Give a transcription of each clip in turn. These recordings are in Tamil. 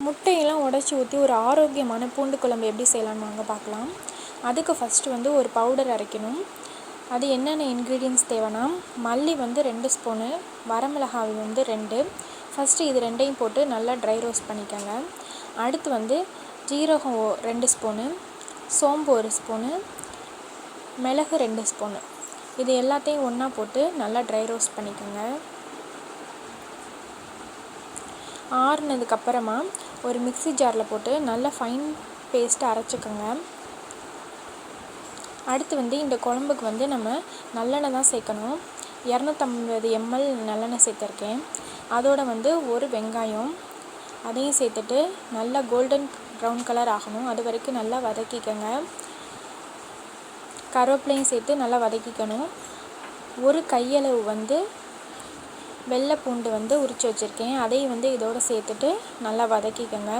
முட்டையெல்லாம் உடச்சி ஊற்றி ஒரு ஆரோக்கியமான பூண்டு குழம்பு எப்படி செய்யலான்னு வாங்க பார்க்கலாம். அதுக்கு ஃபஸ்ட்டு வந்து ஒரு பவுடர் அரைக்கணும். அது என்னென்ன இன்க்ரீடியன்ட்ஸ் தேவைன்னா, மல்லி வந்து 2 ஸ்பூனு, வரமிளகாய் வந்து 2. ஃபஸ்ட்டு இது 2யும் போட்டு நல்லா ட்ரை ரோஸ்ட் பண்ணிக்கோங்க. அடுத்து வந்து ஜீரகம் 2 ஸ்பூனு, சோம்பு 1 ஸ்பூனு, மிளகு 2 ஸ்பூனு. இது எல்லாத்தையும் ஒன்றா போட்டு நல்லா ட்ரை ரோஸ்ட் பண்ணிக்கோங்க. ஆறுனதுக்கப்புறமா ஒரு மிக்ஸி ஜாரில் போட்டு நல்லா ஃபைன் பேஸ்ட்டு அரைச்சிக்கோங்க. அடுத்து வந்து இந்த குழம்புக்கு வந்து நம்ம நல்லெண்ணெய் தான் சேர்க்கணும். 250 ml நல்லெண்ணெய் சேர்த்துருக்கேன். அதோட வந்து ஒரு வெங்காயம் அதையும் சேர்த்துட்டு நல்லா கோல்டன் ப்ரௌன் கலர் ஆகணும், அது வரைக்கும் நல்லா வதக்கிக்கோங்க. கருவேப்பிலையும் சேர்த்து நல்லா வதக்கிக்கணும். ஒரு கையளவு வந்து வெள்ளை பூண்டு வந்து உரித்து வச்சுருக்கேன், அதையும் வந்து இதோடு சேர்த்துட்டு நல்லா வதக்கிக்கோங்க.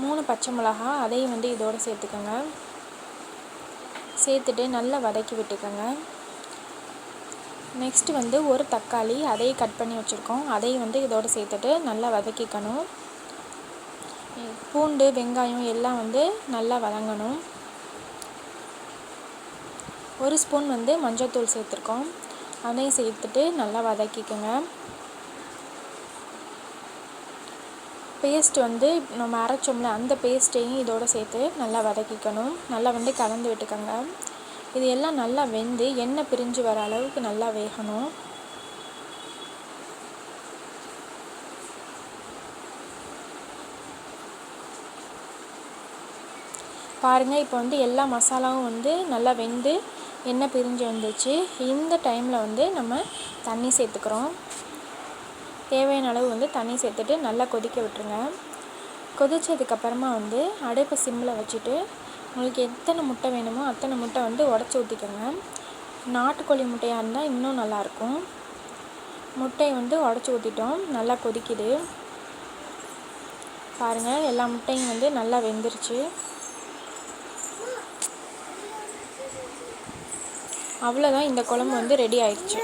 3 பச்சை மிளகா அதையும் வந்து இதோடு சேர்த்துக்கோங்க. சேர்த்துட்டு நல்லா வதக்கி விட்டுக்கோங்க. நெக்ஸ்ட்டு வந்து ஒரு தக்காளி அதையும் கட் பண்ணி வச்சுருக்கோம், அதையும் வந்து இதோடு சேர்த்துட்டு நல்லா வதக்கிக்கணும். பூண்டு வெங்காயம் எல்லாம் வந்து நல்லா வதங்கணும். 1 ஸ்பூன் வந்து மஞ்சள்தூள் சேர்த்துருக்கோம், அதையும் சேர்த்துட்டு நல்லா வதக்கிக்கோங்க. பேஸ்ட் வந்து நம்ம அரைச்சோம்ல அந்த பேஸ்ட்டையும் இதோடு சேர்த்து நல்லா வதக்கிக்கணும். நல்லா வந்து கலந்து விட்டுக்கோங்க. இது எல்லாம் நல்லா வெந்து எண்ணெய் பிரிஞ்சு வர அளவுக்கு நல்லா வேகணும். பாருங்கள், இப்போ வந்து எல்லா மசாலாவும் வந்து நல்லா வெந்து எண்ணெய் பிரிஞ்சு வந்துச்சு. இந்த டைமில் வந்து நம்ம தண்ணி சேர்த்துக்கிறோம். தேவையான அளவு வந்து தண்ணி சேர்த்துட்டு நல்லா கொதிக்க விட்டுருங்க. கொதித்ததுக்கப்புறமா வந்து அடுப்பை சிம்மில் வச்சுட்டு உங்களுக்கு எத்தனை முட்டை வேணுமோ அத்தனை முட்டை வந்து உடச்சி ஊற்றிக்கோங்க. நாட்டுக்கோழி முட்டையாக இருந்தால் இன்னும் நல்லாயிருக்கும். முட்டையை வந்து உடச்சி ஊற்றிட்டோம், நல்லா கொதிக்குது. பாருங்கள், எல்லா முட்டையும் வந்து நல்லா வெந்துருச்சு. அவ்வளோதான், இந்த குழம்பு வந்து ரெடி ஆயிடுச்சு.